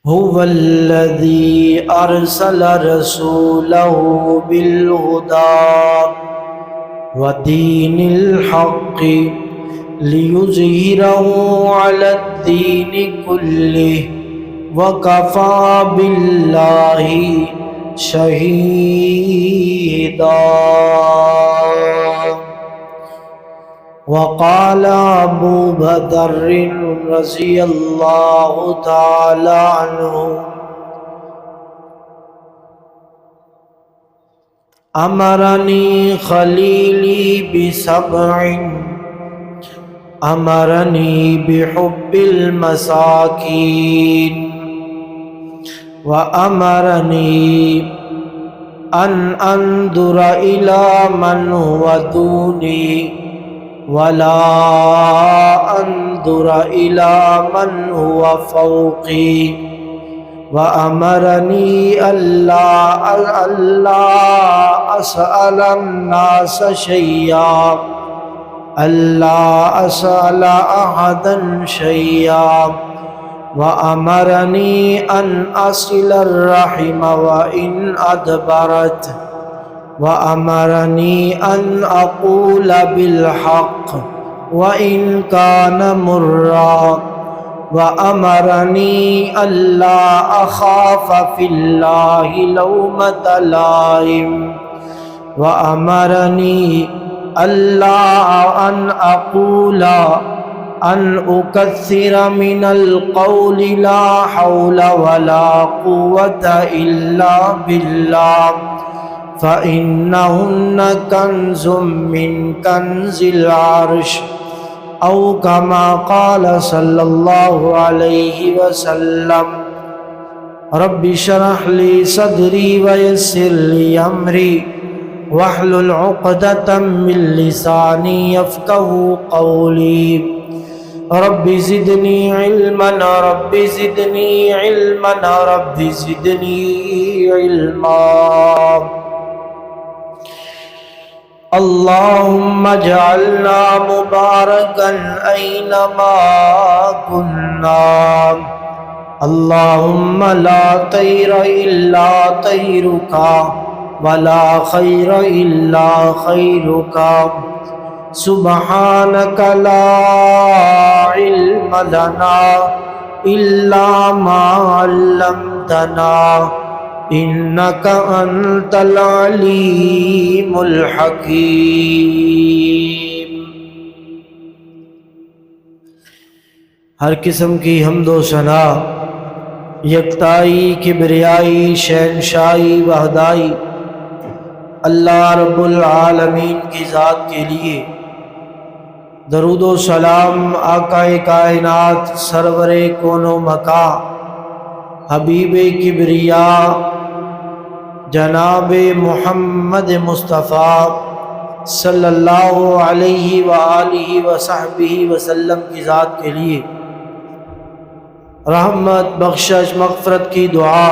هو الذي أرسل رسوله بالهدى ودين الحق ليظهره على الدين كله وكفى بالله شهيدا. وقال ابو بکر رضی اللہ تعالی عنہ امرنی خلیلی بسبع امرنی بحب المساکین وامرنی ان انظر الى من هو دونی ولا انظر الى من هو فوقی وامرنی اللہ اسأل الناس شیئا اللہ اسأل احدا شیئا وامرنی ان اصل الرحم وان ادبرت وامرنی ان اقول بالحق وان كان مرا وامرنی الا اخاف في الله لومة لائم وامرنی الا ان اقول ان اکثر من القول لا حول ولا قوة الا بالله فإنهن كنز من كنز العرش أو كما قال صلى الله عليه وسلم رب اشرح لي صدري ويسر لي أمري واحلل عقدة من لساني يفقهوا قولي رب زدني علما رب زدني علما رب زدني علما. اللهم اجعلنا مباركا أينما كنا اللهم لا طير إلا طيرك ولا خير إلا خيرك سبحانك لا علم لنا إلا ما علمتنا انک انت العلیم الحکیم. ہر قسم کی حمد و ثنا یکتائی کبریائی شہنشائی وحدائی اللہ رب العالمین کی ذات کے لیے. درود و سلام آقا کائنات سرور کون و مکان حبیب کبریا جناب محمد مصطفیٰ صلی اللہ علیہ وآلہ وصحبہ وسلم کی ذات کے لیے رحمت بخشش مغفرت کی دعا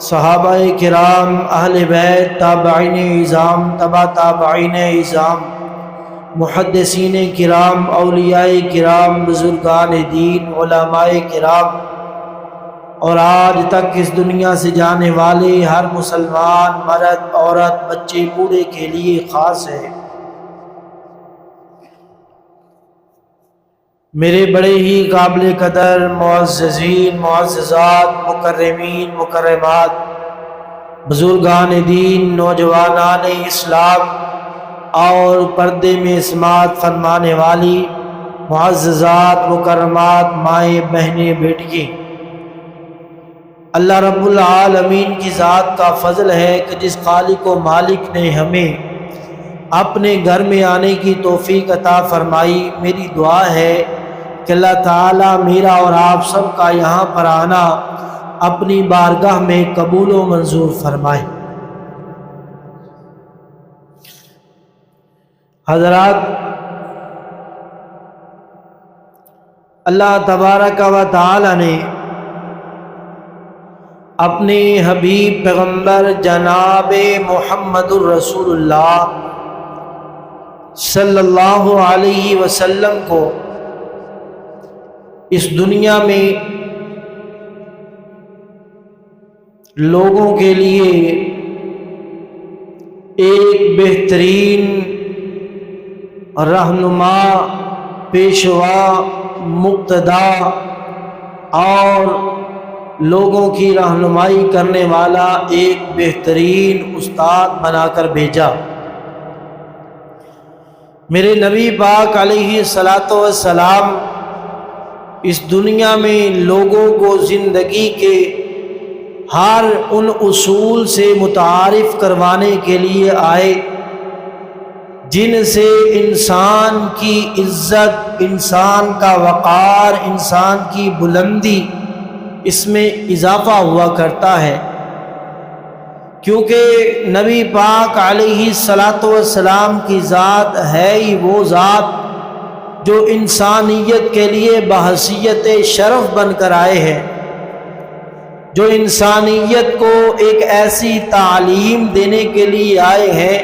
صحابہ کرام اہل بیت تابعین اعظام تبع تابعین اعظام محدثین کرام اولیاء کرام بزرگان دین علماء کرام اور آج تک اس دنیا سے جانے والے ہر مسلمان مرد عورت بچے بوڑھے کے لیے خاص ہے. میرے بڑے ہی قابل قدر معززین معززات مکرمین مکرمات بزرگان دین نوجوانان اسلام اور پردے میں سماعت فرمانے والی معززات مکرمات مائیں بہنیں بیٹیاں، اللہ رب العالمین کی ذات کا فضل ہے کہ جس خالق و مالک نے ہمیں اپنے گھر میں آنے کی توفیق عطا فرمائی. میری دعا ہے کہ اللہ تعالیٰ میرا اور آپ سب کا یہاں پر آنا اپنی بارگاہ میں قبول و منظور فرمائے. حضرات، اللہ تبارک و تعالیٰ نے اپنے حبیب پیغمبر جناب محمد الرسول اللہ صلی اللہ علیہ وسلم کو اس دنیا میں لوگوں کے لیے ایک بہترین رہنما، پیشوا، مقتدا اور لوگوں کی رہنمائی کرنے والا ایک بہترین استاد بنا کر بھیجا۔ میرے نبی پاک علیہ الصلاۃ والسلام اس دنیا میں لوگوں کو زندگی کے ہر ان اصول سے متعارف کروانے کے لیے آئے جن سے انسان کی عزت، انسان کا وقار، انسان کی بلندی اس میں اضافہ ہوا کرتا ہے، کیونکہ نبی پاک علیہ الصلاۃ والسلام کی ذات ہے ہی وہ ذات جو انسانیت کے لیے بحیثیت شرف بن کر آئے ہیں، جو انسانیت کو ایک ایسی تعلیم دینے کے لیے آئے ہیں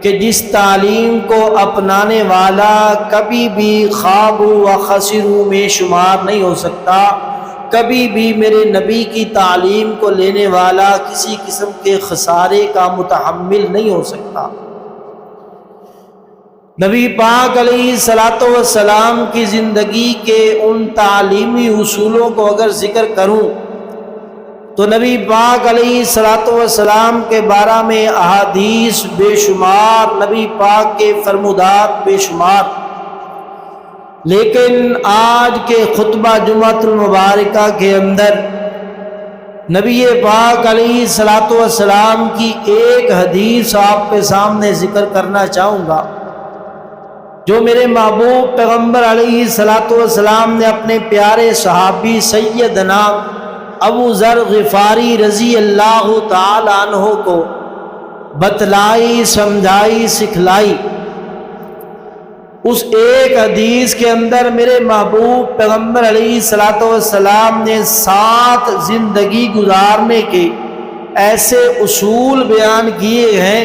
کہ جس تعلیم کو اپنانے والا کبھی بھی خابوا و خسروا میں شمار نہیں ہو سکتا، کبھی بھی میرے نبی کی تعلیم کو لینے والا کسی قسم کے خسارے کا متحمل نہیں ہو سکتا۔ نبی پاک علیہ الصلاۃ والسلام کی زندگی کے ان تعلیمی اصولوں کو اگر ذکر کروں تو نبی پاک علیہ الصلاۃ والسلام کے بارے میں احادیث بے شمار، نبی پاک کے فرمودات بے شمار، لیکن آج کے خطبہ جمعۃ المبارکہ کے اندر نبی پاک علیہ الصلاۃ والسلام کی ایک حدیث آپ کے سامنے ذکر کرنا چاہوں گا جو میرے محبوب پیغمبر علیہ الصلاۃ والسلام نے اپنے پیارے صحابی سیدنا ابو ذر غفاری رضی اللہ تعالی عنہ کو بتلائی، سمجھائی، سکھلائی۔ اس ایک حدیث کے اندر میرے محبوب پیغمبر علیہ الصلاۃ والسلام نے 7 زندگی گزارنے کے ایسے اصول بیان کیے ہیں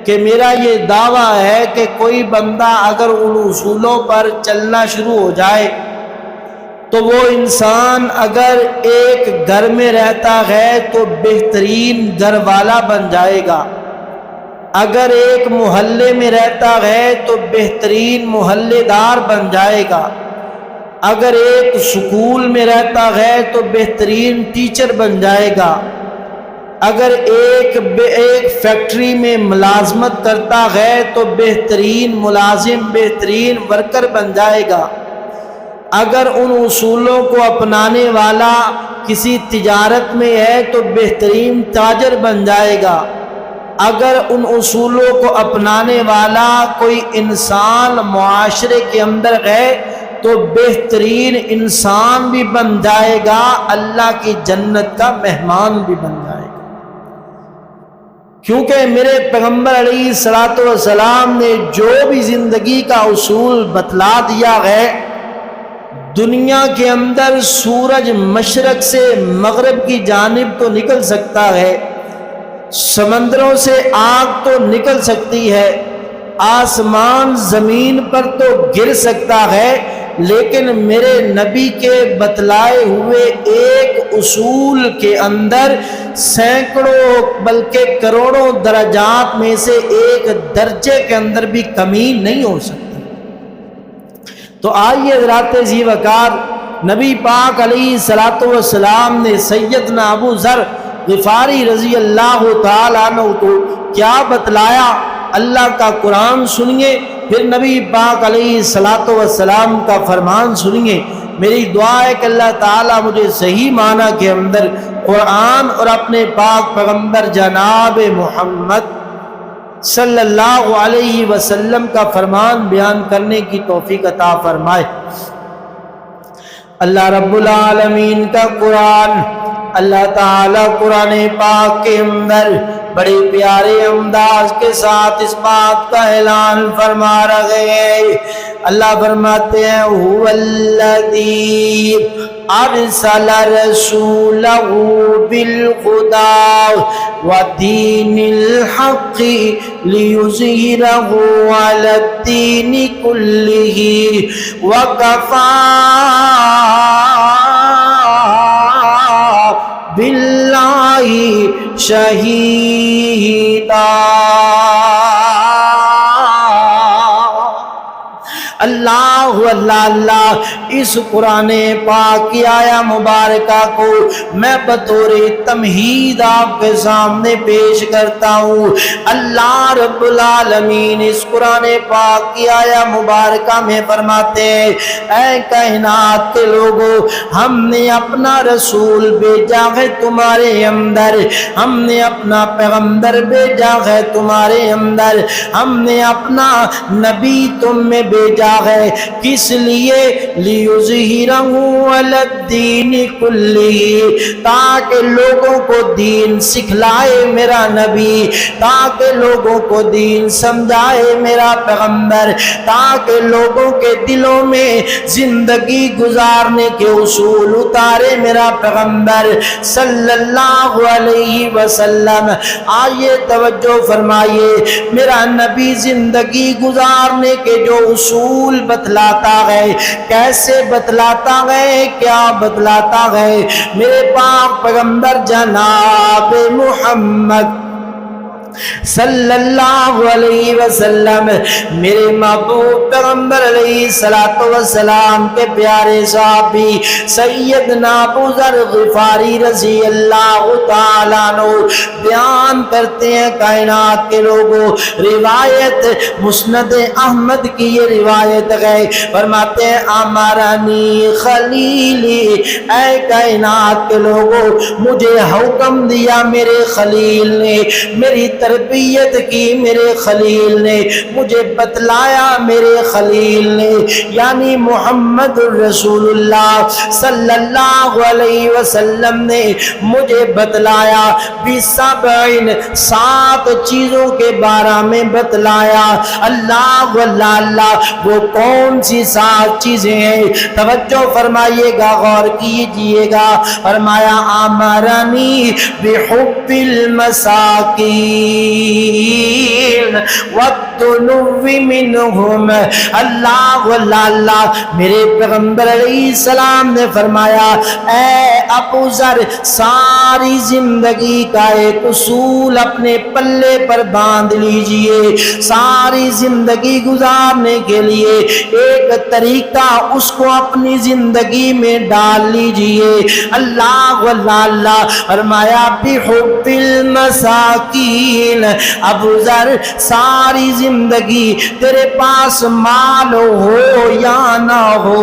کہ میرا یہ دعویٰ ہے کہ کوئی بندہ اگر ان اصولوں پر چلنا شروع ہو جائے تو وہ انسان اگر ایک گھر میں رہتا ہے تو بہترین گھر والا بن جائے گا، اگر ایک محلے میں رہتا ہے تو بہترین محلے دار بن جائے گا، اگر ایک سکول میں رہتا ہے تو بہترین ٹیچر بن جائے گا، اگر ایک فیکٹری میں ملازمت کرتا ہے تو بہترین ملازم، بہترین ورکر بن جائے گا، اگر ان اصولوں کو اپنانے والا کسی تجارت میں ہے تو بہترین تاجر بن جائے گا، اگر ان اصولوں کو اپنانے والا کوئی انسان معاشرے کے اندر ہے تو بہترین انسان بھی بن جائے گا، اللہ کی جنت کا مہمان بھی بن جائے گا۔ کیونکہ میرے پیغمبر علیہ الصلاۃ والسلام نے جو بھی زندگی کا اصول بتلا دیا ہے، دنیا کے اندر سورج مشرق سے مغرب کی جانب تو نکل سکتا ہے، سمندروں سے آگ تو نکل سکتی ہے، آسمان زمین پر تو گر سکتا ہے، لیکن میرے نبی کے بتلائے ہوئے ایک اصول کے اندر سینکڑوں بلکہ کروڑوں درجات میں سے ایک درجے کے اندر بھی کمی نہیں ہو سکتی۔ تو آئیے حضرات ذی وقار نبی پاک علیہ الصلاۃ والسلام نے سیدنا ابو ذر غفاری رضی اللہ تعالیٰ عنہ کو کیا بتلایا، اللہ کا قرآن سنیے، پھر نبی پاک علیہ الصلاۃ والسلام کا فرمان سنیے۔ میری دعا ہے کہ اللہ تعالیٰ مجھے صحیح معنی کے اندر قرآن اور اپنے پاک پیغمبر جناب محمد صلی اللہ علیہ وسلم کا فرمان بیان کرنے کی توفیق عطا فرمائے۔ اللہ رب العالمین کا قرآن، اللہ تعالیٰ قرآن پاک کے اندر بڑے پیارے انداز کے ساتھ اس بات کا اعلان فرما رہے ہیں۔ اللہ فرماتے ہیں هو الذی ارسل رسولہ بالہدی ودین الحق لیظہرہ علی الدین کلہ وکفی باللہ باللہ شہیدا۔ اللہ اللہ اللہ، اس قرآن پاک کی آیا مبارکہ کو میں بطور تمہید آپ کے سامنے پیش کرتا ہوں۔ اللہ رب العالمین اس قرآن پاک کی آیا مبارکہ میں فرماتے ہیں، اے کائنات کے لوگوں، ہم نے اپنا رسول بھیجا ہے تمہارے اندر، ہم نے اپنا پیغمبر بھیجا ہے تمہارے اندر، ہم نے اپنا نبی تم میں بھیجا ہے، کس لیے؟ لیظہرہ علی الدین کلہ، تاکہ لوگوں کو دین سکھلائے میرا نبی، تاکہ لوگوں کو دین سمجھائے میرا پیغمبر، تاکہ لوگوں کے دلوں میں زندگی گزارنے کے اصول اتارے میرا پیغمبر صلی اللہ علیہ وسلم۔ آئیے توجہ فرمائیے، میرا نبی زندگی گزارنے کے جو اصول بتلاتا ہے، کیسے بتلاتا ہے، کیا بتلاتا ہے؟ میرے پاک پیغمبر جناب محمد صلی اللہ علیہ وسلم، میرے محبوب پیغمبر علیہ الصلوۃ والسلام کے پیارے صحابی سیدنا ابو ذر غفاری رضی اللہ تعالیٰ عنہ بیان کرتے ہیں، کائنات کے لوگوں، روایت مسند احمد کی یہ روایت ہے، فرماتے ہیں امرانی خلیلی، اے کائنات کے لوگوں، مجھے حکم دیا میرے خلیل نے، میری تربیت کی میرے خلیل نے، مجھے بتلایا میرے خلیل نے، یعنی محمد الرسول اللہ صلی اللہ علیہ وسلم نے مجھے بتلایا، بسبعین، 7 چیزوں کے بارے میں بتلایا۔ اللہ اللہ اللہ، وہ کون سی 7 چیزیں ہیں؟ توجہ فرمائیے گا، غور کیجئے گا۔ فرمایا امرنی بحب المساکین والدنو منہم، اللہ اللہ، میرے پیغمبر علیہ السلام نے فرمایا، اے ابو ذر، ساری زندگی کا ایک اصول اپنے پلے پر باندھ لیجئے، ساری زندگی گزارنے کے لیے ایک طریقہ اس کو اپنی زندگی میں ڈال لیجئے۔ اللہ اللہ، فرمایا بحب المساکین، ابو ذر، ساری زندگی تیرے پاس مال ہو یا نہ ہو،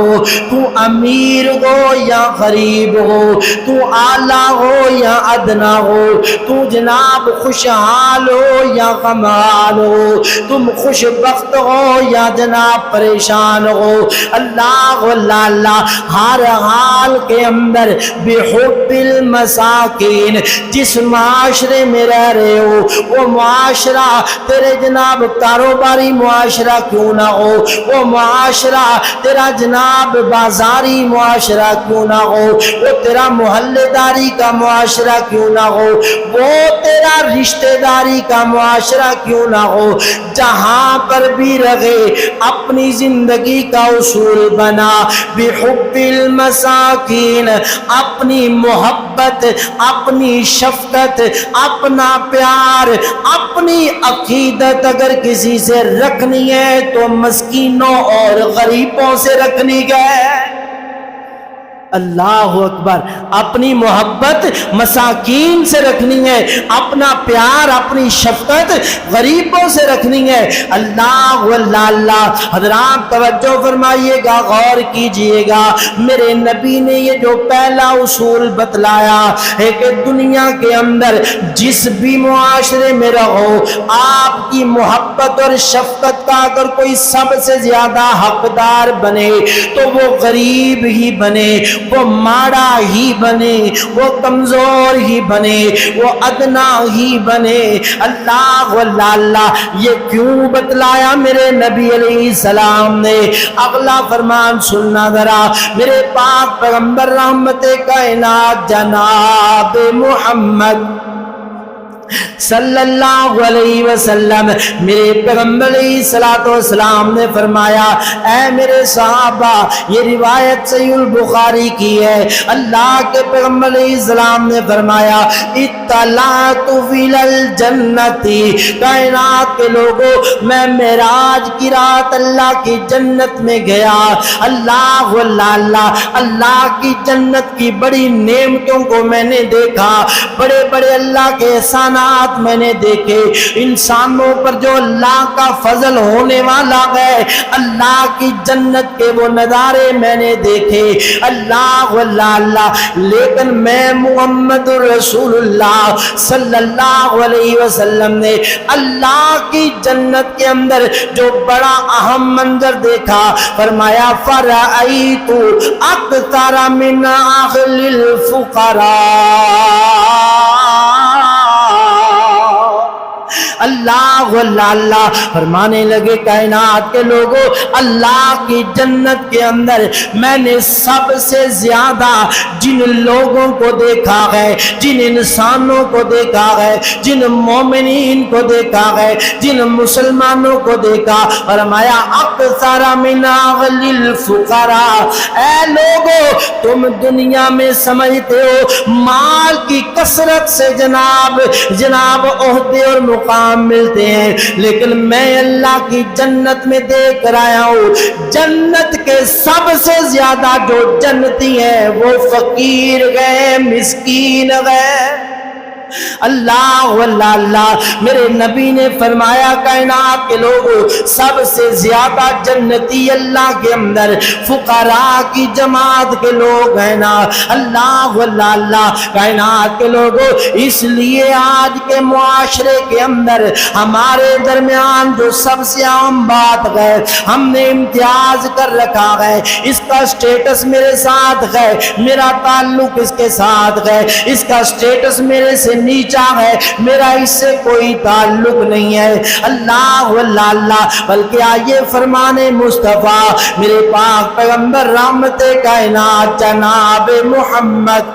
تو امیر ہو یا غریب ہو، تو اعلیٰ ہو یا ادنا ہو، تو جناب خوشحال ہو یا غمحال ہو، تم خوش بخت ہو یا جناب پریشان ہو، اللہ اللہ، ہر حال کے اندر بحب المساکین، جس معاشرے میں رہ رہے ہو، وہ معاشرہ تیرے جناب کاروباری معاشرہ کیوں نہ ہو، وہ معاشرہ تیرا جناب بازاری معاشرہ کیوں نہ ہو، وہ تیرا محلے داری کا معاشرہ کیوں نہ ہو، وہ تیرا رشتہ داری کا معاشرہ کیوں نہ ہو، جہاں پر بھی رہے اپنی زندگی کا اصول بنا بحب المساکین، اپنی محبت، اپنی شفقت، اپنا پیار، اپنی عقیدت اگر کسی سے رکھنی ہے تو مسکینوں اور غریبوں سے رکھنی ہے۔ اللہ اکبر، اپنی محبت مساکین سے رکھنی ہے، اپنا پیار، اپنی شفقت غریبوں سے رکھنی ہے۔ اللہ اللہ، حضرات توجہ فرمائیے گا، غور کیجئے گا، میرے نبی نے یہ جو پہلا اصول بتلایا ہے کہ دنیا کے اندر جس بھی معاشرے میں رہو، آپ کی محبت اور شفقت کا اگر کوئی سب سے زیادہ حقدار بنے تو وہ غریب ہی بنے، وہ ماڑا ہی بنے، وہ کمزور ہی بنے، وہ ادنا ہی بنے۔ اللہ اللہ، یہ کیوں بتلایا میرے نبی علیہ السلام نے؟ اگلا فرمان سننا ذرا، میرے پاک پیغمبر رحمت کائنات جناب محمد صلی اللہ علیہ وسلم میرے پیغمبر علیہ الصلوۃ والسلام نے فرمایا، اے میرے صحابہ، یہ روایت صحیح البخاری کی ہے، اللہ کے پیغمبر علیہ السلام نے فرمایا، اطلعت فی الجنتی، کائنات کے لوگوں میں معراج کی رات اللہ کی جنت میں گیا، اللہ اللہ کی جنت کی بڑی نعمتوں کو میں نے دیکھا، بڑے بڑے اللہ کے احسانات میں نے دیکھے، انسانوں پر جو اللہ کا فضل ہونے والا ہے، اللہ کی جنت کے وہ نظارے میں نے دیکھے، اللہ، لیکن میں محمد رسول اللہ صلی اللہ علیہ وسلم نے اللہ کی جنت کے اندر جو بڑا اہم منظر دیکھا، فرمایا فرأیت اکثر من اہل الفقراء، اللہ فرمانے لگے، کائنات کے لوگوں، اللہ کی جنت کے اندر میں نے سب سے زیادہ جن لوگوں کو دیکھا ہے، جن انسانوں کو دیکھا ہے، جن مومنین کو دیکھا ہے، جن مسلمانوں کو دیکھا، فرمایا اکثر من اہل الفقراء، اے لوگوں، تم دنیا میں سمجھتے ہو مال کی کثرت سے جناب عہدے اور مقام ملتے ہیں، لیکن میں اللہ کی جنت میں دیکھ کر آیا ہوں، جنت کے سب سے زیادہ جو جنتی ہیں وہ فقیر گئے، مسکین گئے۔ اللہ میرے نبی نے فرمایا، کائنات کے لوگوں، سب سے زیادہ جنتی اللہ کے اندر فقراء کی جماعت کے لوگ ہیں نا، اللہ کائنات کے لوگوں، اس لیے آج کے معاشرے کے اندر ہمارے درمیان جو سب سے عام بات ہے، ہم نے امتیاز کر رکھا ہے، اس کا سٹیٹس میرے ساتھ ہے، میرا تعلق اس کے ساتھ ہے، اس کا سٹیٹس میرے سے نیچا ہے، میرا اس سے کوئی تعلق نہیں ہے، اللہ، بلکہ آئیے فرمان مصطفیٰ میرے پاک پیغمبر رحمت کائنات جناب محمد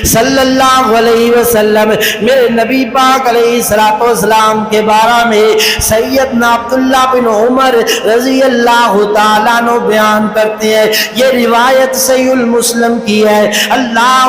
صلی اللہ علیہ وسلم، میرے نبی پاک علیہ الصلوۃ والسلام کے بارے میں سیدنا عبداللہ بن عمر رضی اللہ تعالیٰ عنہ بیان کرتے ہیں، یہ روایت صحیح المسلم کی ہے، اللہ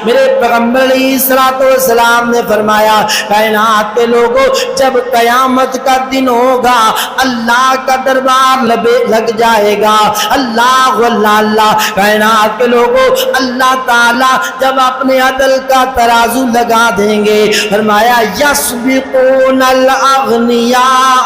میرے پیغمبر علیہ الصلوۃ والسلام نے فرمایا، کائنات کے لوگوں، جب قیامت کا دن ہوگا، اللہ کا دربار لگ جائے گا، اللہ کائنات کے لوگوں، اللہ تعالیٰ جب اپنے عدل کا ترازو لگا دیں گے، فرمایا یسبقون الاغنیاء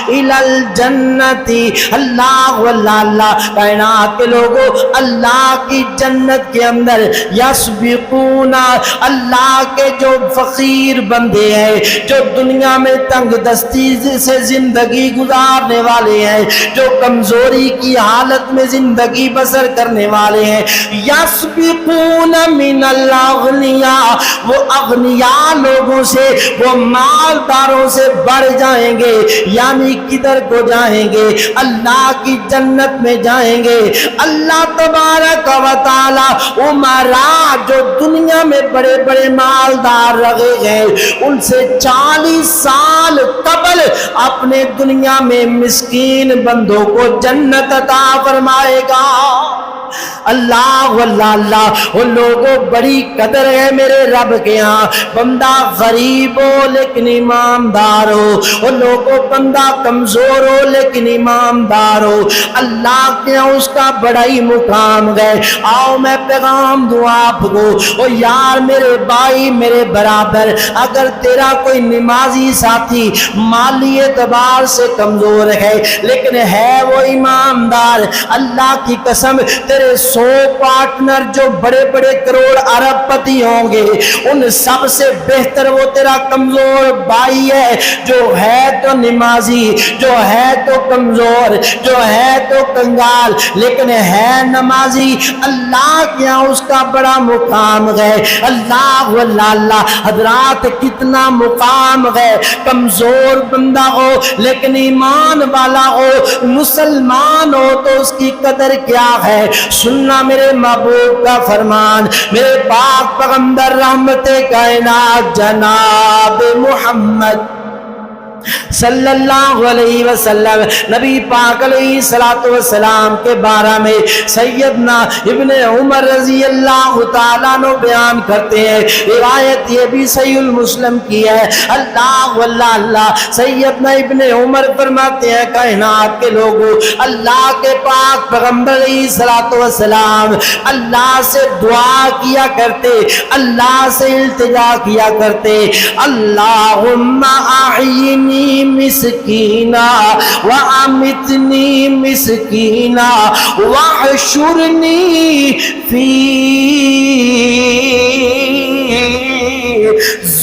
الی الجنت، اللہ کائنات کے لوگوں، اللہ کی جنت کے اندر یسبقون، اللہ کے جو فقیر بندے ہیں، جو دنیا میں تنگ دستی سے زندگی گزارنے والے ہیں، جو کمزوری کی حالت میں زندگی بسر کرنے والے ہیں، یسبقون من الاغنیاء، وہ اغنیاء لوگوں سے، وہ مالداروں سے بڑھ جائیں گے، یعنی کدھر کو جائیں گے؟ اللہ کی جنت میں جائیں گے۔ اللہ تبارک و تعالی عمراء جو دنیا میں بڑے بڑے مالدار رہے ہیں، ان سے 40 سال قبل اپنے دنیا میں مسکین بندوں کو جنت عطا فرمائے گا۔ اللہ ان لوگوں بڑی قدر ہے میرے رب کے ہاں، بندہ غریب ہو لیکن ایماندار ہو، ان لوگوں بندہ کمزور ہو لیکن ایماندار ہو، اللہ کے ہاں اس کا بڑا ہی مقام ہے۔ آؤ میں پیغام دوں آپ کو، او یار میرے بھائی، میرے برابر، اگر تیرا کوئی نمازی ساتھی مالی اعتبار سے کمزور ہے لیکن ہے وہ ایماندار، اللہ کی قسم تیرے 100 پارٹنر جو بڑے بڑے کروڑ ارب پتی ہوں گے، ان سب سے بہتر وہ تیرا کمزور بھائی ہے، جو ہے تو نمازی، جو ہے تو کمزور، جو ہے تو کنگال، لیکن ہے نمازی، اللہ کے یہاں اس کا بڑا مقام ہے۔ اللہ حضرات کتنا مقام ہے، کمزور بندہ ہو لیکن ایمان والا ہو، مسلمان ہو تو اس کی قدر کیا ہے۔ سننا میرے محبوب کا فرمان، میرے پاک پیغمبر رحمت رحمت کائنات جناب محمد صلی اللہ علیہ وسلم نبی پاک علیہ السلام کے بارے میں سیدنا ابن عمر رضی اللہ تعالیٰ عنہ بیان کرتے ہیں، روایت یہ بھی صحیح المسلم کی ہے۔ اللہ اللہ اللہ، سیدنا ابن عمر فرماتے ہیں کائنات کے لوگوں، اللہ کے پاک پیغمبر علیہ السلام اللہ سے دعا کیا کرتے، اللہ سے التجا کیا کرتے، اللہم احیینی مسکینا وامتنی مسکینا واحشرنی فی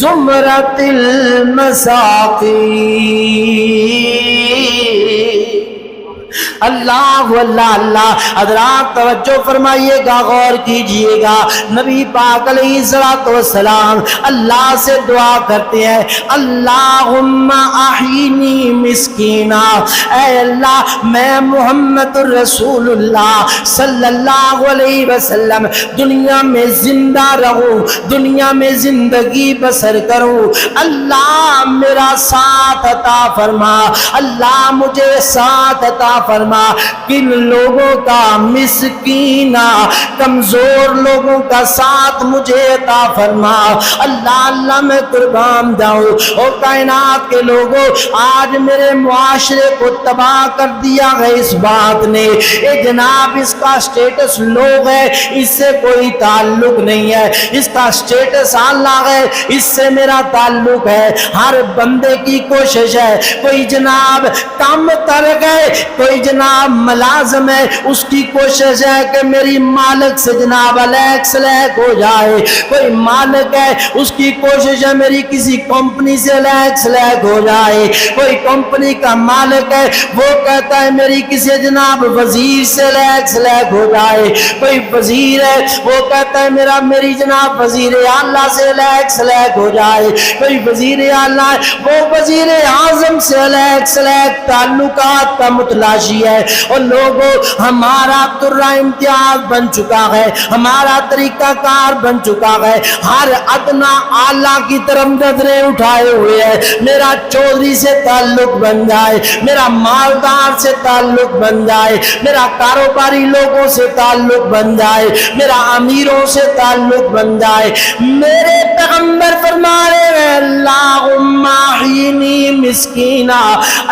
زمرۃ المساکین۔ اللہ اللہ اللہ، حضرات توجہ فرمائیے گا، غور کیجئے گا، نبی پاک علیہ السلام اللہ سے دعا کرتے ہیں، اللہم احیینی مسکینا، اے اللہ میں محمد الرسول اللہ صلی اللہ علیہ وسلم دنیا میں زندہ رہوں، دنیا میں زندگی بسر کروں، اللہ میرا ساتھ عطا فرما، اللہ مجھے ساتھ عطا فرما، کن لوگوں کا؟ مسکینہ، کمزور لوگوں کا ساتھ مجھے عطا فرما، اللہ اللہ میں قربان جاؤں۔ اور کائنات کے لوگوں، آج میرے معاشرے کو تباہ کر دیا ہے اس بات نے، اے جناب اس کا سٹیٹس لوگ ہے، اس سے کوئی تعلق نہیں ہے، اس کا سٹیٹس اللہ ہے، اس سے میرا تعلق ہے۔ ہر بندے کی کوشش ہے، کوئی جناب کم ترک ہے، کوئی جناب ملازم ہے، اس کی کوشش ہے کہ میری مالک سے جناب الیکس لیک ہو جائے، کوئی مالک ہے اس کی کوشش ہے میری کسی کمپنی سے الیکس لیک ہو جائے، کوئی کمپنی کا مالک ہے وہ کہتا ہے میری کسی جناب وزیر سے الیکس لیک ہو جائے، کوئی وزیر ہے وہ کہتا ہے میری جناب وزیر اعلیٰ سے الیکس لیک ہو جائے، کوئی وزیر اعلیٰ ہے وہ وزیر اعظم سے الیکس لیک، تعلقات کا متلاشی ہے۔ اور لوگوں، ہمارا درہ امتیاز بن چکا ہے، ہمارا طریقہ کار بن چکا ہے، ہر ادنا اعلیٰ کی طرف نظریں اٹھائے ہوئے ہیں، میرا چودھری سے تعلق بن جائے، میرا مالدار سے تعلق بن جائے، میرا کاروباری لوگوں سے تعلق بن جائے، میرا امیروں سے تعلق بن جائے۔ میرے پیغمبر فرما رہے ہیں اللہم احیینی مسکینا،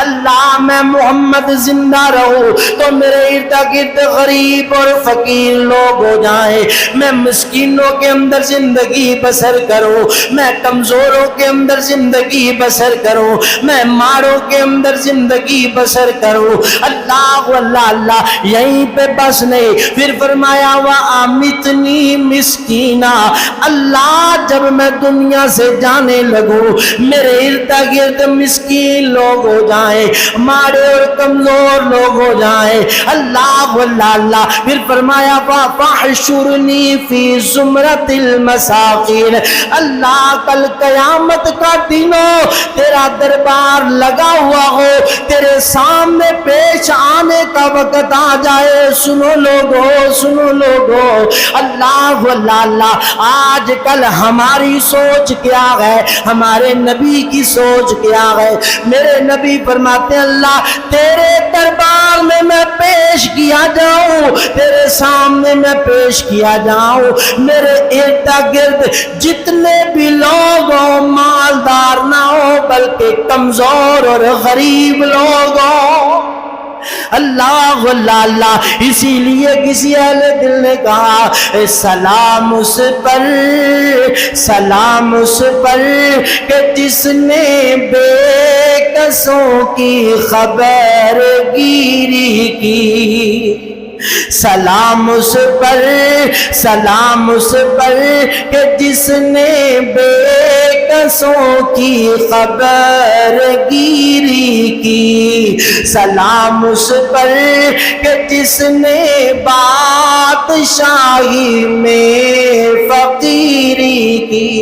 اللہ میں محمد زندہ رہوں تو میرے ارد گرد غریب اور فقیر لوگ ہو جائیں، میں مسکینوں کے اندر زندگی بسر کروں، میں کمزوروں کے اندر زندگی بسر کروں، میں ماروں کے اندر زندگی بسر کروں۔ اللہ اللہ اللہ، یہیں پہ بس نہیں، پھر فرمایا وَآمِتْنِي مِسْكِينًا، اللہ جب میں دنیا سے جانے لگوں میرے ارد گرد مسکین لوگ ہو جائیں، مارے اور کمزور لوگ ہو جائیں۔ اللہ اللہ اللہ، پھر فرمایا فَاحْشُرْنِي فِي زُمْرَةِ الْمَسَاکِینِ، اللہ کل قیامت کا دنوں تیرا دربار لگا ہوا ہو، تیرے سامنے پیش آنے کا وقت آ جائے، سنو لوگو سنو لوگو۔ اللہ اللہ اللہ، آج کل ہماری سوچ کیا ہے، ہمارے نبی کی سوچ کیا ہے؟ میرے نبی فرماتے ہیں اللہ تیرے دربار میں میں پیش کیا جاؤں، تیرے سامنے میں پیش کیا جاؤں، میرے ارد گرد جتنے بھی لوگ ہوں مالدار نہ ہو بلکہ کمزور اور غریب لوگ ہوں۔ اللہ اللہ اللہ، اسی لیے کسی اہل دل نے کہا سلام اس پر، سلام اس پر کہ جس نے بے کسوں کی خبر گیری کی، سلام اس پر، سلام اس پر کہ جس نے بے کسوں کی خبر گیری کی، سلام اس پر کہ جس نے بادشاہی میں فقیری کی۔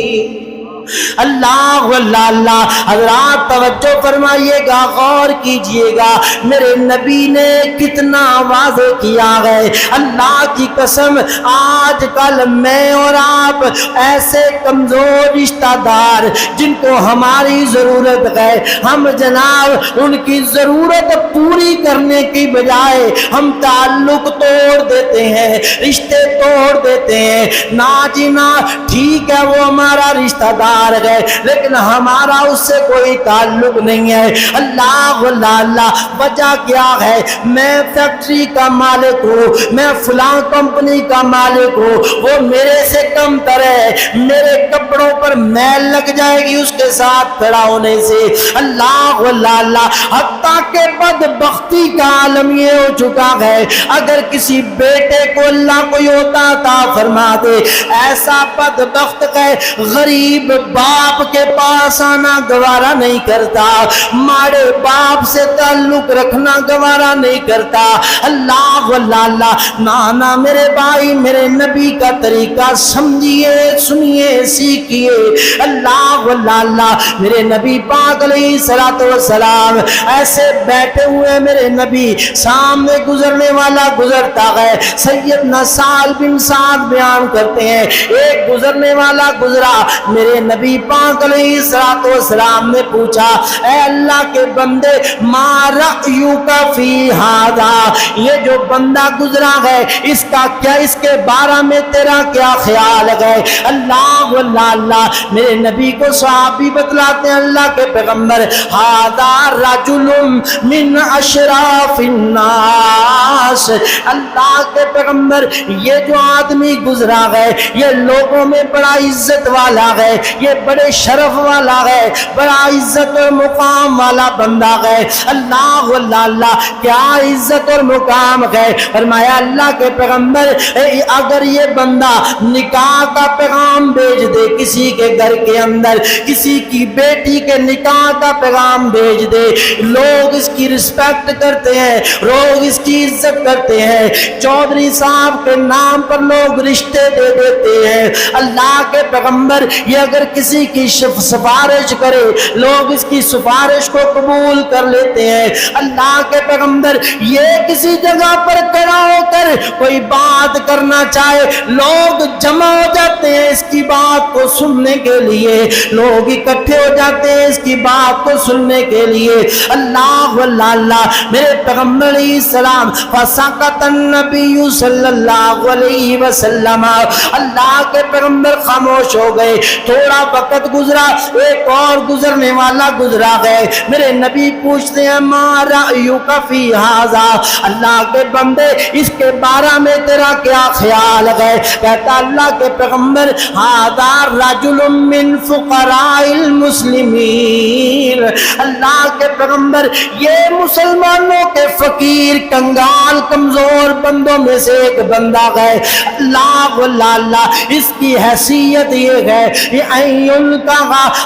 اللہ اللہ اللہ، حضرات توجہ فرمائیے گا، غور کیجئے گا، میرے نبی نے کتنا واضح کیا ہے۔ اللہ کی قسم، آج کل میں اور آپ ایسے کمزور رشتہ دار جن کو ہماری ضرورت ہے، ہم جناب ان کی ضرورت پوری کرنے کی بجائے ہم تعلق توڑ دیتے ہیں، رشتے توڑ دیتے ہیں۔ نا جی نا، ٹھیک ہے وہ ہمارا رشتہ دار ہے لیکن ہمارا اس سے کوئی تعلق نہیں ہے۔ اللہ اللہ اللہ، وجہ کیا ہے؟ میں فیکٹری کا مالک ہوں، میں فلاں کمپنی کا مالک ہوں، وہ میرے سے کم تر ہے، میرے کپڑوں پر میل لگ جائے گی اس کے ساتھ کھڑا ہونے سے۔ اللہ اللہ اللہ، حتیٰ کہ بدبختی کا عالم یہ ہو چکا ہے، اگر کسی بیٹے کو اللہ کوئی ہوتا عطا فرما دے، ایسا بدبخت ہے غریب باپ کے پاس آنا گوارا نہیں کرتا، ماڑے باپ سے تعلق رکھنا گوارا نہیں کرتا۔ اللہ اللہ اللہ، نانا میرے بھائی، میرے نبی کا طریقہ سمجھیے، سنیے، سیکھیے۔ اللہ اللہ اللہ، میرے نبی پاک علیہ الصلوۃ والسلام ایسے بیٹھے ہوئے، میرے نبی سامنے گزرنے والا گزرتا ہے، سیدنا سہل بن سعد بیان کرتے ہیں، ایک گزرنے والا گزرا، میرے نبی پاک علیہ الصلوۃ والسلام نے پوچھا، اے اللہ کے بندے، ما رأیک فی ھذا، یہ جو بندہ گزرا ہے اس کا کیا، اس کے بارے میں تیرا کیا خیال ہے؟ اللہ اللہ اللہ، میرے نبی کو صحابی بتلاتے ہیں، اللہ کے پیغمبر، ھذا رجل من اشراف الناس، اللہ کے پیغمبر یہ جو آدمی گزرا ہے یہ لوگوں میں بڑا عزت والا ہے، یہ بڑے شرف والا ہے، بڑا عزت اور مقام والا بندہ ہے۔ اللہ اللہ اللہ، کیا عزت اور مقام ہے؟ فرمایا اللہ کے پیغمبر، اگر یہ بندہ نکاح کا پیغام بھیج دے، کسی کے گھر کے اندر کسی کی بیٹی کے نکاح کا پیغام بھیج دے، لوگ اس کی رسپیکٹ کرتے ہیں، لوگ اس کی عزت کرتے ہیں، چودھری صاحب کے نام پر لوگ رشتے دے دیتے ہیں۔ اللہ کے پیغمبر، یہ اگر کسی کی سفارش کرے لوگ اس کی سفارش کو قبول کر لیتے ہیں۔ اللہ کے پیغمبر، یہ کسی جگہ پر کھڑا ہو کر کوئی بات کرنا چاہے، لوگ جمع ہو جاتے ہیں اس کی بات کو سننے کے لیے، لوگ اکٹھے ہو جاتے ہیں اس کی بات کو سننے کے لیے۔ اللہ اللہ اللہ، میرے پیغمبر علیہ السلام، فسکت النبی صلی اللہ علیہ وسلم، اللہ کے پیغمبر خاموش ہو گئے۔ تھوڑا وقت گزرا، ایک اور گزرنے والا گزرا گئے، میرے نبی پوچھتے ہیں، ما رأیک فی ھذا، اللہ کے بندے اس کے بارے میں تیرا کیا خیال ہے؟ کہتا اللہ کے پیغمبر، ھذا رجل من فقراء المسلمین، اللہ کے پیغمبر یہ مسلمانوں کے فقیر کنگال کمزور بندوں میں سے ایک بندہ ہے۔ اللہ اللہ اللہ، اس کی حیثیت یہ ہے،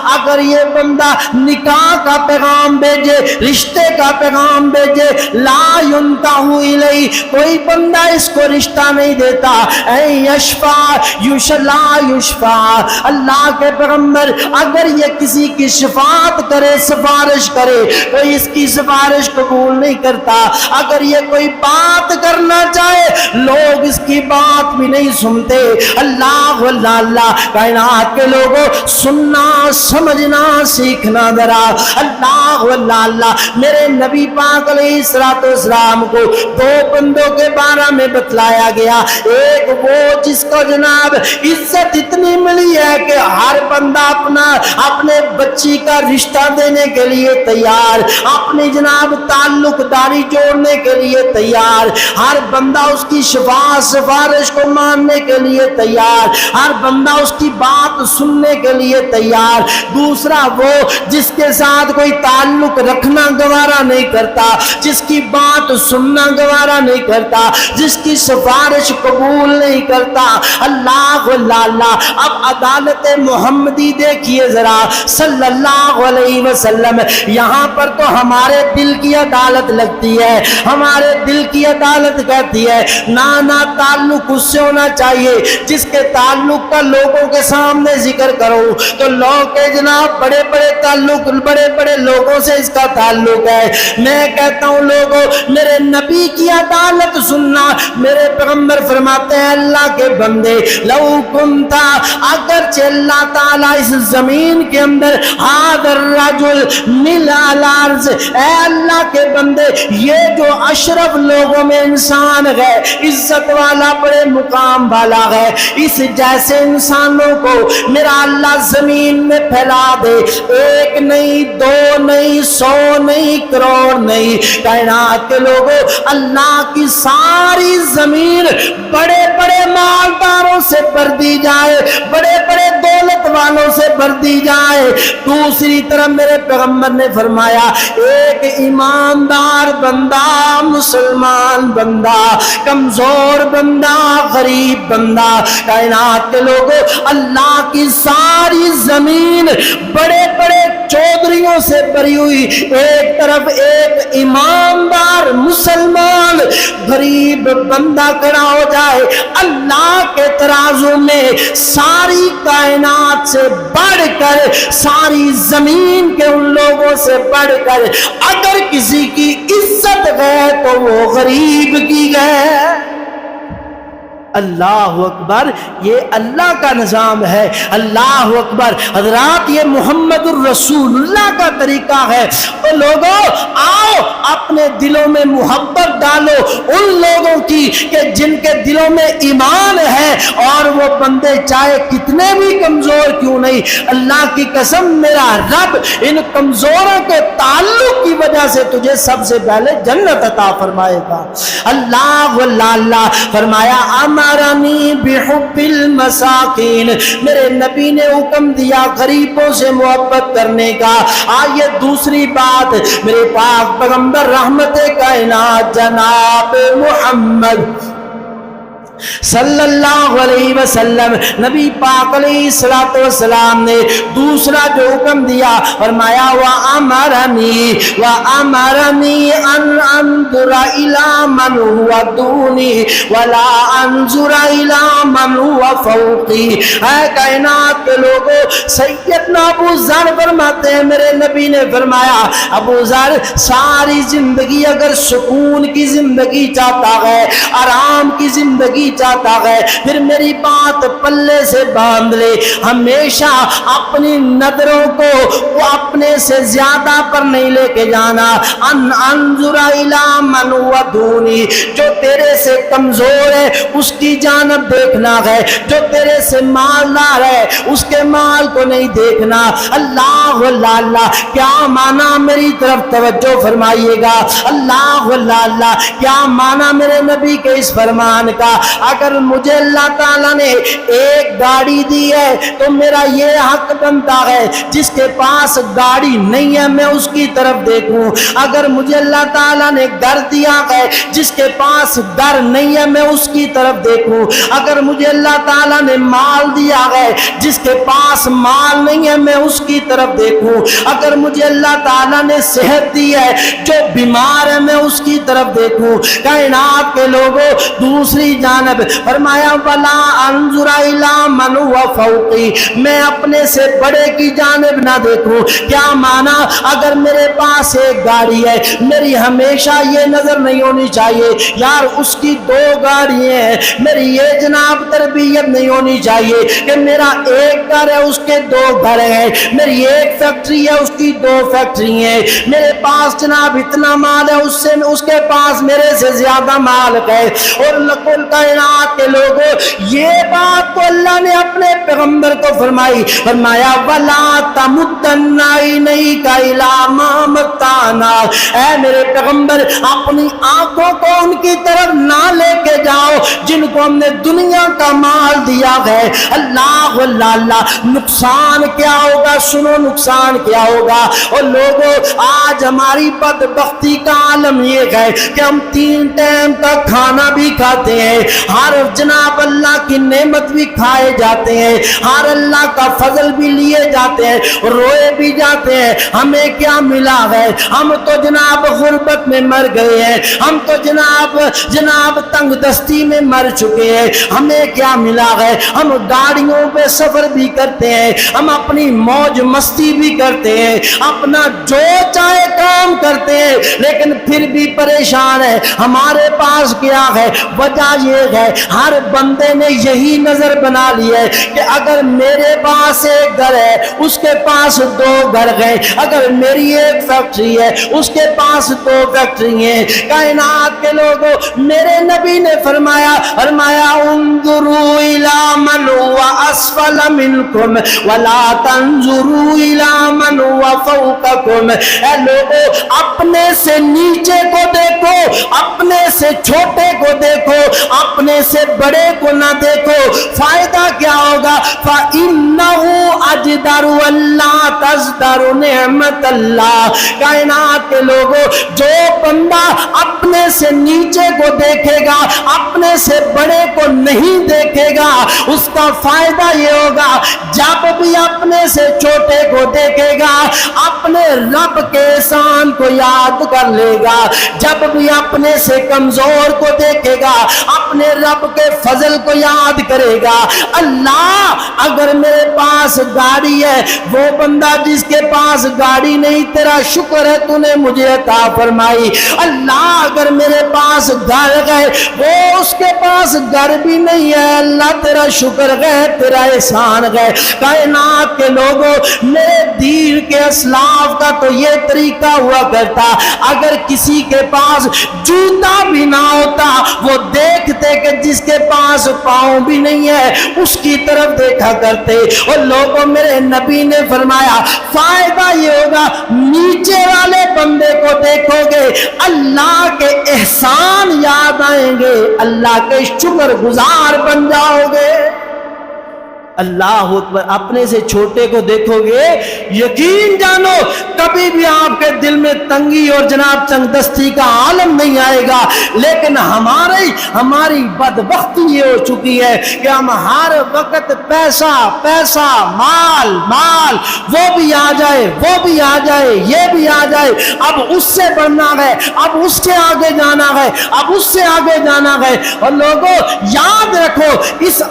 اگر یہ بندہ نکاح کا پیغام بھیجے، رشتے کا پیغام بھیجے، لا ينتہ الیہ، کوئی بندہ اس کو رشتہ نہیں دیتا، لا یشفع، اللہ کے پیغمبر اگر یہ کسی کی شفاعت کرے، سفارش کرے، کوئی اس کی سفارش قبول نہیں کرتا، اگر یہ کوئی بات کرنا چاہے لوگ اس کی بات بھی نہیں سنتے۔ اللہ اللہ اللہ، کائنات کے لوگوں سننا سمجھنا سیکھنا ذرا۔ اللہ اللہ اللہ، میرے نبی پاک علیہ الصلوۃ والسلام کو دو بندوں کے بارے میں بتلایا گیا، ایک وہ جس کو جناب عزت اتنی ملی ہے کہ ہر بندہ اپنے بچی کا رشتہ دینے کے لیے تیار، اپنی جناب تعلق داری جوڑنے کے لیے تیار، ہر بندہ اس کی سفارش کو ماننے کے لیے تیار، ہر بندہ اس کی بات سننے کے لیے تیار۔ دوسرا وہ جس کے ساتھ کوئی تعلق رکھنا گوارا نہیں کرتا، جس کی بات سننا گوارا نہیں کرتا، جس کی سفارش قبول نہیں کرتا۔ اللہ اللہ اللہ، اب عدالت محمدی دیکھیے دیکھیے ذرا صلی اللہ علیہ وسلم، یہاں پر تو ہمارے دل کی عدالت لگتی ہے، ہمارے دل کی عدالت کہتی ہے نانا تعلق اس سے ہونا چاہیے جس کے تعلق کا لوگوں کے سامنے ذکر کرو تو لوگ کہ جناب بڑے بڑے تعلق، بڑے بڑے لوگوں سے اس کا تعلق ہے۔ میں کہتا ہوں لوگوں میرے نبی کی عدالت سننا، میرے پیغمبر فرماتے ہیں اللہ کے بندے لو کنتا، اگرچہ اللہ تعالیٰ اس زمین کے اندر حاضر رجل مل الارض، اے اللہ کے بندے یہ جو اشرف لوگوں میں انسان ہے، عزت والا بڑے مقام والا ہے، اس جیسے انسانوں کو میرا اللہ زمین میں پھیلا دے، ایک نہیں دو نہیں سو نہیں کروڑ نہیں، کائنات کے لوگوں اللہ کی ساری زمین بڑے بڑے مالداروں سے بھر دی جائے، بڑے بڑے دولت والوں سے بھر دی جائے، دوسری طرف میرے پیغمبر نے فرمایا ایک ایماندار بندہ، مسلمان بندہ، کمزور بندہ، غریب بندہ، کائنات کے لوگوں اللہ کی ساری زمین بڑے بڑے چودھریوں سے بھری ہوئی، ایک طرف ایک ایماندار مسلمان غریب بندہ کھڑا ہو جائے، اللہ کے ترازو میں ساری کائنات سے بڑھ کر، ساری زمین کے ان لوگوں سے بڑھ کر اگر کسی کی عزت ہے تو وہ غریب کی ہے۔ اللہ اکبر، یہ اللہ کا نظام ہے، اللہ اکبر حضرات، یہ محمد الرسول اللہ کا طریقہ ہے۔ تو لوگوں آؤ اپنے دلوں میں محبت ڈالو ان لوگوں کی کہ جن کے دلوں میں ایمان ہے، اور وہ بندے چاہے کتنے بھی کمزور کیوں نہیں، اللہ کی قسم میرا رب ان کمزوروں کے تعلق کی وجہ سے تجھے سب سے پہلے جنت عطا فرمائے گا۔ اللہ اللہ فرمایا امرنی بحب المساکین، میرے نبی نے حکم دیا غریبوں سے محبت کرنے کا۔ آئیے دوسری بات، میرے پاک پیغمبر رحمت کائنات جناب محمد صلی اللہ علیہ وسلم، نبی پاک علیہ الصلوۃ والسلام نے دوسرا جو حکم دیا فرمایا وَأَمَرَنِي أَنْ أَنظُرَ إِلَى مَنْ هُوَ دُونِي وَلَا أَنْظُرَ إِلَى مَنْ هُوَ فَوْقِي۔ اے کائنات کے لوگوں، سیدنا ابو ذر فرماتے ہیں میرے نبی نے فرمایا ابو ذر ساری زندگی اگر سکون کی زندگی چاہتا ہے، آرام کی زندگی چاہتا ہے، پھر میری بات پلے سے باندھ لے، ہمیشہ اپنی نظروں کو وہ اپنے سے زیادہ پر نہیں لے کے جانا۔ انظر الی من هو دونی، جو تیرے سے کمزور ہے اس کی جانب دیکھنا ہے، جو تیرے سے مالدار ہے اس کے مال کو نہیں دیکھنا۔ اللہ اللہ، کیا مانا میری طرف توجہ فرمائیے گا، اللہ اللہ، کیا مانا میرے نبی کے اس فرمان کا۔ اگر مجھے اللہ تعالیٰ نے ایک گاڑی دی ہے تو میرا یہ حق بنتا ہے جس کے پاس گاڑی نہیں ہے میں اس کی طرف دیکھوں۔ اگر مجھے اللہ تعالیٰ نے گھر دیا ہے جس کے پاس گھر نہیں ہے میں اس کی طرف دیکھوں۔ اگر مجھے اللہ تعالیٰ نے مال دیا ہے جس کے پاس مال نہیں ہے میں اس کی طرف دیکھوں۔ اگر مجھے اللہ تعالیٰ نے صحت دی ہے جو بیمار ہے میں اس کی طرف دیکھوں۔ کائنات کے لوگوں دوسری جانب فرمایا وَلَا أَنظُرَ إِلَى مَنْ هُوَ فَوْقِي، میں اپنے سے بڑے کی جانب نہ دیکھوں۔ کیا مانا اگر میرے پاس ایک گاڑی ہے میری ہمیشہ یہ نظر نہیں ہونی چاہیے یار اس کی دو گاڑیاں ہیں، میری یہ جناب تربیت نہیں ہونی چاہیے کہ میرا ایک گھر ہے اس کے دو گھر ہیں، میری ایک فیکٹری ہے اس کی دو فیکٹری ہیں، میرے پاس جناب اتنا مال ہے اس کے پاس میرے سے زیادہ مال ہے۔ اور لکل کائنات کے لوگوں یہ بات تو اللہ نے اپنے پیغمبر کو فرمائی، فرمایا وَلَا تَمُدَّنَّ عَيْنَيْكَ إِلَىٰ مَا مَتَّعْنَا، اے میرے پیغمبر اپنی آنکھوں کو ان کی طرف نہ لے کے جاؤ جن کو ہم نے دنیا کا مال دیا ہے۔ اللہ اللہ، نقصان کیا ہوگا، سنو نقصان کیا ہوگا۔ اور لوگوں آج ہماری بدبختی کا عالم یہ ہے کہ ہم 3 ٹائم کا کھانا بھی کھاتے ہیں، ہر جناب اللہ کی نعمت بھی کھائے جاتے ہیں، ہر اللہ کا فضل بھی لیے جاتے ہیں، روئے بھی جاتے ہیں، ہمیں کیا ملا ہے؟ ہم تو جناب غربت میں مر گئے ہیں، ہم تو جناب تنگ دستی میں مر چکے ہیں، ہمیں کیا ملا ہے؟ ہم گاڑیوں پہ سفر بھی کرتے ہیں، ہم اپنی موج مستی بھی کرتے ہیں، اپنا جو چاہے کام کرتے ہیں، لیکن پھر بھی پریشان ہے۔ ہمارے پاس کیا ہے؟ وجہ یہ ہے ہر بندے نے یہی نظر بنا لی ہے کہ اگر میرے پاس ایک گھر ہے اس کے پاس دو گھر گئے، اگر میری ایک فیکٹری ہے اس کے پاس دو فیکٹری ہیں۔ کائنات کے لوگوں، میرے نبی نے فرمایا انظروا الی من هو اسفل منکم ولا تنظروا الی من هو فوقکم۔ اے لوگوں، اپنے سے نیچے کو دیکھو، اپنے سے چھوٹے کو دیکھو، اپنے سے بڑے کو نہ دیکھو، فائدہ کیا ہوگا؟ فَإِنَّهُ أَجْدَرُ وَلَّا تَزْدَرُ نِعْمَةَ اللَّهِ۔ کائنات کے لوگوں، جو بندہ اپنے سے نیچے کو دیکھے گا، اپنے سے بڑے کو نہیں دیکھے گا، اس کا فائدہ یہ ہوگا جب بھی اپنے سے چھوٹے کو دیکھے گا اپنے رب کے احسان کو یاد کر لے گا، جب بھی اپنے سے کمزور کو دیکھے گا اپنے رب کے فضل کو یاد کرے گا۔ اللہ، اگر میرے پاس گاڑی ہے، وہ بندہ جس کے پاس گاڑی نہیں، تیرا شکر ہے تو نے مجھے عطا فرمائی۔ اللہ، اگر میرے پاس گھر ہے، وہ اس کے پاس گھر بھی نہیں ہے، اللہ تیرا شکر ہے، تیرا احسان ہے۔ کائنات کے لوگوں، میرے دین کے اسلاف کا تو یہ طریقہ ہوا کرتا، اگر کسی کے پاس جوتا بھی نہ ہوتا وہ دیکھتے کہ جس کے پاس پاؤں بھی نہیں ہے اس کی طرف دیکھا کرتے۔ اور لوگوں، میرے نبی نے فرمایا فائدہ یہ ہوگا نیچے والے بندے کو دیکھو گے اللہ کے احسان یاد آئیں گے، اللہ کے شکر گزار بن جاؤ گے۔ اللہ اکبر، اپنے سے چھوٹے کو دیکھو گے، یقین جانو کبھی بھی آپ کے دل میں تنگی اور جناب تنگ دستی کا عالم نہیں آئے گا۔ لیکن ہماری بدبختی یہ ہو چکی ہے کہ ہم ہر وقت پیسہ پیسہ، مال مال، وہ بھی آ جائے وہ بھی آ جائے یہ بھی آ جائے، اب اس سے بڑھنا ہے، اب اس سے آگے جانا ہے، اب اس سے آگے جانا ہے۔ اور لوگوں یاد رکھو، اس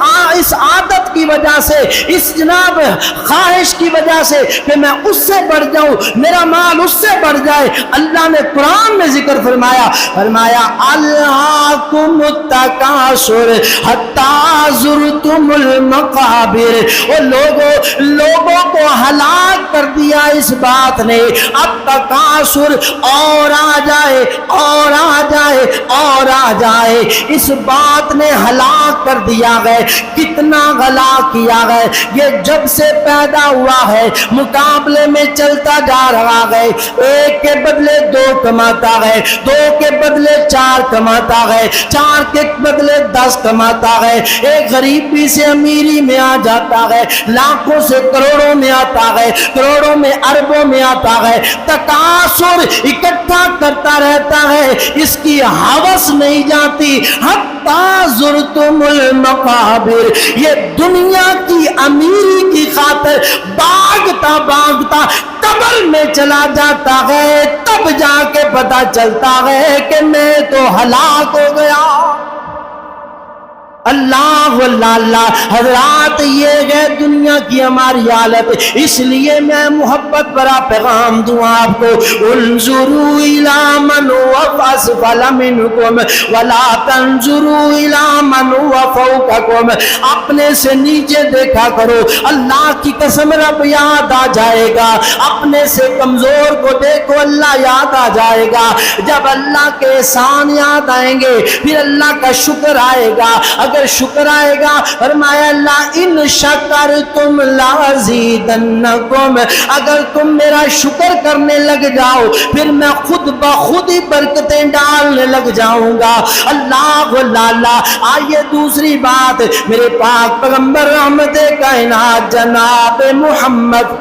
عادت کی وجہ سے، اس جناب خواہش کی وجہ سے کہ میں اس سے بڑھ جاؤں، میرا مال اس سے بڑھ جائے، اللہ نے قرآن میں ذکر فرمایا الہاکم التکاثر حتی زرتم المقابر۔ اور لوگوں کو ہلاک کر دیا اس بات نے، التکاثر، اور آ جائے اور آ جائے اور آ جائے، اس بات نے ہلاک کر دیا ہے۔ کتنا ہلاک کیا ہے، یہ جب سے پیدا ہوا ہے مقابلے میں چلتا جا رہا ہے، ایک کے بدلے دو کماتا ہے، دو کے بدلے چار کماتا ہے، چار کے بدلے 10 کماتا ہے، ایک غریبی سے امیری میں آ جاتا ہے، لاکھوں سے کروڑوں میں آتا ہے، کروڑوں میں اربوں میں آتا ہے، تکاثر اکٹھا کرتا رہتا ہے، اس کی ہوس نہیں جاتی۔ حتی زرتم المقابر، یہ دنیا کی امیری کی خاطر بھاگتا بھاگتا قبر میں چلا جاتا ہے، تب جا کے پتا چلتا ہے کہ میں تو ہلاک ہو گیا۔ اللہ اللہ حضرات، یہ ہے دنیا کی ہماری حالت، اس لیے میں محبت برا پیغام دوں آپ کو، انظروا الی من هو اسفل منکم ولا تنظروا الی من هو فوقکم۔ اپنے سے نیچے دیکھا کرو، اللہ کی قسم رب یاد آ جائے گا، اپنے سے کمزور کو دیکھو اللہ یاد آ جائے گا۔ جب اللہ کے احسان یاد آئیں گے پھر اللہ کا شکر آئے گا، اگر شکر آئے گا فرمایا اللہ ان شکرتم لازیدنکم، اگر تم میرا شکر کرنے لگ جاؤ پھر میں خود بخود ہی برکتیں ڈالنے لگ جاؤں گا۔ اللہ اللہ۔ آئیے دوسری بات، میرے پاک پیغمبر رحمت کائنات جناب محمد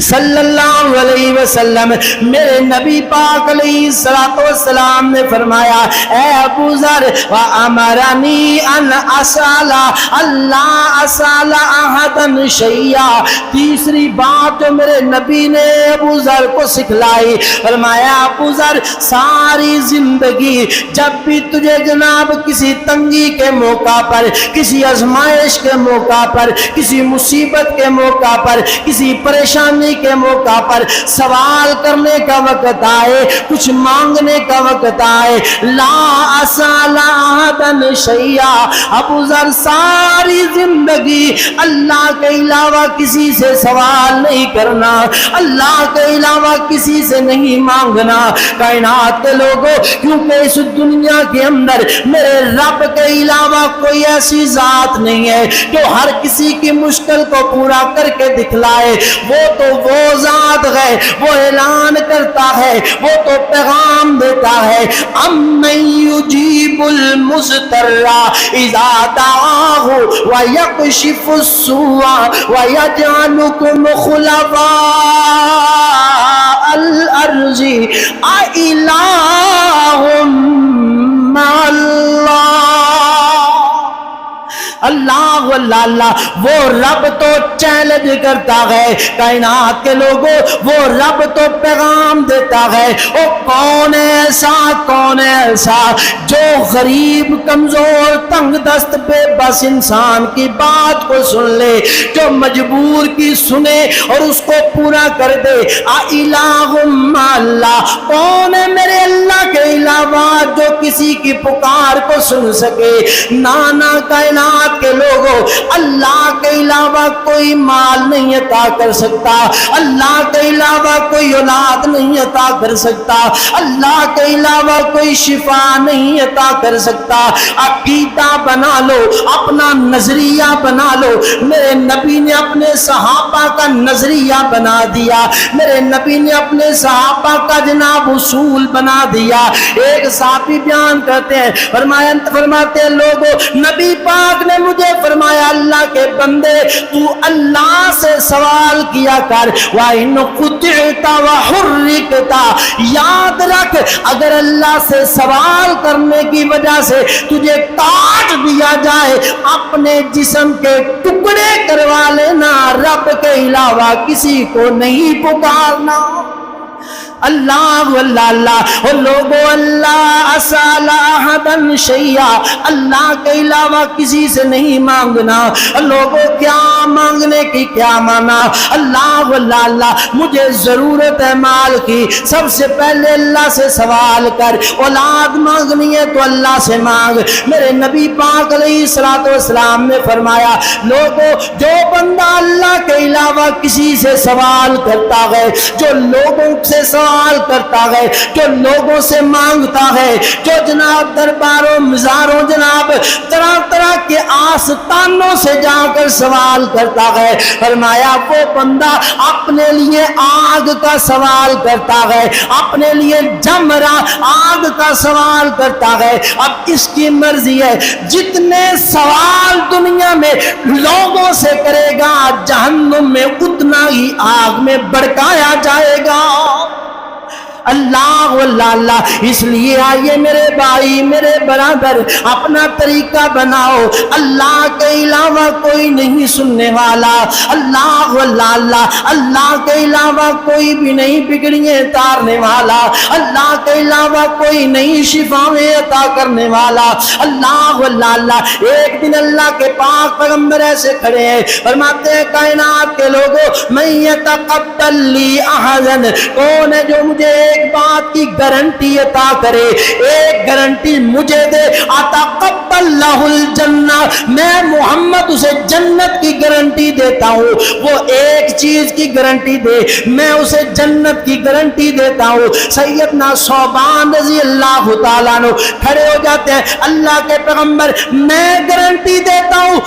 صلی اللہ علیہ وسلم میرے نبی پاک علیہ الصلوۃ والسلام نے فرمایا اے ابو ذر وامرنی ان اسال اللہ اسال احدا شیئا، تیسری بات جو میرے نبی نے ابو ذر کو سکھلائی، فرمایا ابو ذر ساری زندگی جب بھی تجھے جناب کسی تنگی کے موقع پر، کسی آزمائش کے موقع پر، کسی مصیبت کے موقع پر، کسی پریشانی کے موقع پر سوال کرنے کا وقت آئے، کچھ مانگنے کا وقت آئے، لا اسال احدا شیئا، ابو ذر ساری زندگی اللہ کے علاوہ کسی سے سوال نہیں کرنا، اللہ کے علاوہ کسی سے نہیں مانگنا۔ کائنات کے لوگوں، کیونکہ اس دنیا کے اندر میرے رب کے علاوہ کوئی ایسی ذات نہیں ہے جو ہر کسی کی مشکل کو پورا کر کے دکھلائے، وہ تو وہ ذات ہے، وہ اعلان کرتا ہے، وہ تو پیغام دیتا ہے، امن یجیب المضطر اذا دعاہ ویکشف السوء ویجعلکم خلفاء الارض اِلٰہ مع اللہ۔ اللہ اللہ اللہ، وہ رب تو چیلنج کرتا ہے کائنات کے لوگوں، وہ رب تو پیغام دیتا ہے، وہ کون ایسا جو غریب کمزور تنگ دست بے بس انسان کی بات کو سن لے، جو مجبور کی سنے اور اس کو پورا کر دے۔ اِلٰہ مع اللہ، کون ہے میرے اللہ کے علاوہ جو کسی کی پکار کو سن سکے؟ نانا کائنات کے لوگوں، اللہ کے علاوہ کوئی مال نہیں عطا کر سکتا، اللہ کے علاوہ کوئی اولاد نہیں عطا کر سکتا، اللہ کے علاوہ کوئی شفا نہیں عطا کر سکتا۔ عقیدہ بنا لو، اپنا نظریہ بنا لو۔ میرے نبی نے اپنے صحابہ کا نظریہ بنا دیا، میرے نبی نے اپنے صحابہ کا جناب اصول بنا دیا۔ ایک صحابی بیان کرتے ہیں، فرماتے ہیں لوگوں، نبی پاک نے مجھے فرمایا اللہ کے بندے تو اللہ سے سوال کیا کر، وَإِنْ قُطِعْتَ وَحُرِّقْتَ، یاد رکھ اگر اللہ سے سوال کرنے کی وجہ سے تجھے کاٹ دیا جائے، اپنے جسم کے ٹکڑے کروا لینا، رب کے علاوہ کسی کو نہیں پکارنا۔ اللہ اللہ اللہ، اور لوگوں اللہ اسال احدا شیئا، اللہ کے علاوہ کسی سے نہیں مانگنا۔ لوگوں کیا مانگنے کی کیا مانا؟ اللہ اللہ اللہ، مجھے ضرورت ہے مال کی، سب سے پہلے اللہ سے سوال کر۔ اولاد مانگنی ہے تو اللہ سے مانگ۔ میرے نبی پاک علیہ الصلوۃ والسلام نے فرمایا لوگوں، جو بندہ اللہ کے علاوہ کسی سے سوال کرتا ہے، جو لوگوں سے سوال کرتا ہے، جو لوگوں سے مانگتا ہے، جو جناب درباروں مزاروں جناب طرح طرح کے آستانوں سے جا کر سوال کرتا ہے، فرمایا وہ بندہ اپنے لیے آگ کا سوال کرتا ہے، اپنے لیے جمرہ آگ کا سوال کرتا ہے۔ اب اس کی مرضی ہے، جتنے سوال دنیا میں لوگوں سے کرے گا، جہنم میں اتنا ہی آگ میں بڑکایا جائے گا۔ اللہ اللہ اللہ، اس لیے آئیے میرے بھائی میرے برادر، اپنا طریقہ بناؤ، اللہ کے علاوہ کوئی نہیں سننے والا، اللہ اللہ اللہ، اللہ کے علاوہ کوئی بھی نہیں بگڑیاں اتارنے والا، اللہ کے علاوہ کوئی نہیں شفاویں عطا کرنے والا، اللہ اللہ اللہ۔ ایک دن اللہ کے پاک پیغمبر ایسے کھڑے ہیں، فرماتے ہیں کائنات کے لوگوں، من یتقبل لی احدا، کون ہے جو مجھے ایک بات کی گارنٹی عطا کرے، ایک گارنٹی مجھے دے، اتقبل لہ الجنہ، میں محمد اسے جنت کی گارنٹی دیتا ہوں۔ وہ ایک چیز کی گارنٹی دے، میں اسے جنت کی گارنٹی دیتا ہوں۔ سیدنا ثوبان رضی اللہ تعالیٰ عنہ کھڑے ہو جاتے ہیں، اللہ کے پیغمبر میں گارنٹی دیتا ہوں۔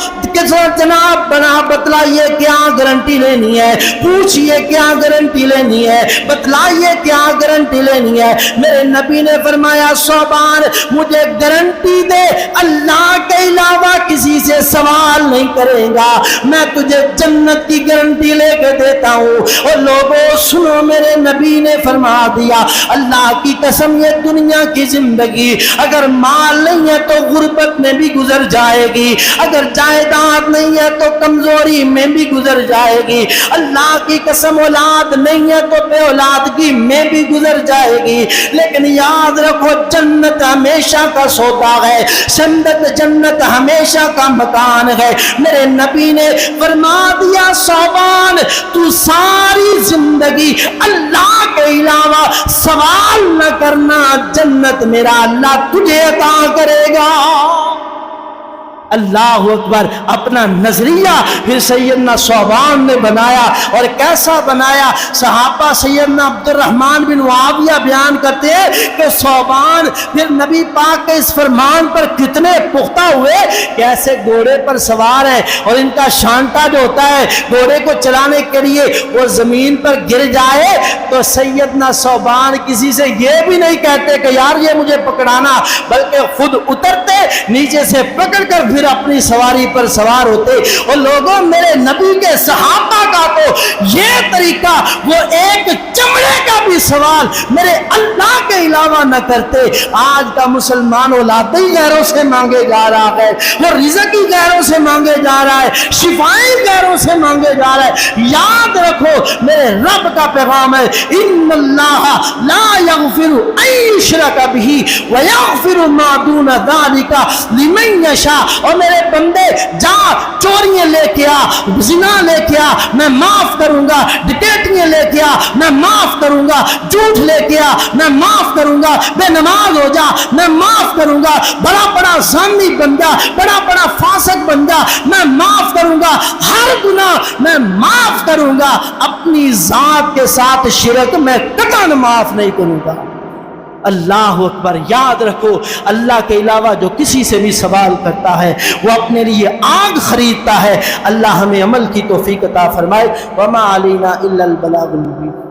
جناب بنا بتلائیے کیا گارنٹی لینی ہے، پوچھئے کیا گارنٹی لینی ہے، بتلائیے کیا گارنٹی گارنٹی لینی ہے۔ میرے نبی نے فرمایا صوبان مجھے گارنٹی دے اللہ کے علاوہ کسی سے سوال نہیں کرے گا، میں تجھے جنت کی گارنٹی لے کے دیتا ہوں۔ اور لوگوں سنو، میرے نبی نے فرما دیا اللہ کی قسم یہ دنیا کی زندگی اگر مال نہیں ہے تو غربت میں بھی گزر جائے گی، اگر جائیداد نہیں ہے تو کمزوری میں بھی گزر جائے گی، اللہ کی قسم اولاد نہیں ہے تو بے اولادگی میں بھی گزر جائے گی، لیکن یاد رکھو جنت ہمیشہ کا سودا ہے، جنت ہمیشہ کا مکان ہے۔ میرے نبی نے فرما دیا صوبان تو ساری زندگی اللہ کے علاوہ سوال نہ کرنا، جنت میرا اللہ تجھے عطا کرے گا۔ اللہ اکبر۔ اپنا نظریہ پھر سیدنا صوبان نے بنایا، اور کیسا بنایا؟ صحابہ سیدنا عبد الرحمن بن معاویہ بیان کرتے ہیں کہ صوبان پھر نبی پاک کے اس فرمان پر کتنے پختہ ہوئے کہ ایسے گھوڑے پر سوار ہیں اور ان کا شانٹا جو ہوتا ہے گھوڑے کو چلانے کے لیے وہ زمین پر گر جائے تو سیدنا صوبان کسی سے یہ بھی نہیں کہتے کہ یار یہ مجھے پکڑانا، بلکہ خود اترتے نیچے سے پکڑ کر پھر اپنی سواری پر سوار ہوتے۔ اور لوگوں میرے نبی کے صحابہ کا تو یہ طریقہ، وہ ایک چمڑے کا بھی سوال میرے اللہ کے علاوہ نہ کرتے۔ آج کا مسلمان اولاد ہی غیروں سے مانگے جا رہا ہے، وہ رزق ہی غیروں سے مانگے جا رہا ہے، شفائیں غیروں سے مانگے جا رہا ہے۔ یاد رکھو میرے رب کا پیغام ہے ان اللہ لا یغفر ان یشرک بہ ویغفر ما دون ذلک لمن یشاء۔ اور میرے بندے جا چوریاں لے کے آ، زنا لے کے آ، میں معاف کروں گا، ڈکیٹیاں لے کے آ، میں معاف کروں گا، جھوٹ لے کے آ، میں معاف کروں گا، بے نماز ہو جا میں معاف کروں گا، بڑا بڑا زانی بن جا، بڑا بڑا فاسق بن جا میں معاف کروں گا، ہر گناہ میں معاف کروں گا، اپنی ذات کے ساتھ شرک میں قطعاً معاف نہیں کروں گا۔ اللہ اکبر۔ یاد رکھو اللہ کے علاوہ جو کسی سے بھی سوال کرتا ہے وہ اپنے لیے آگ خریدتا ہے۔ اللہ ہمیں عمل کی توفیق عطا فرمائے۔ وما علینا الا البلاغ المبین۔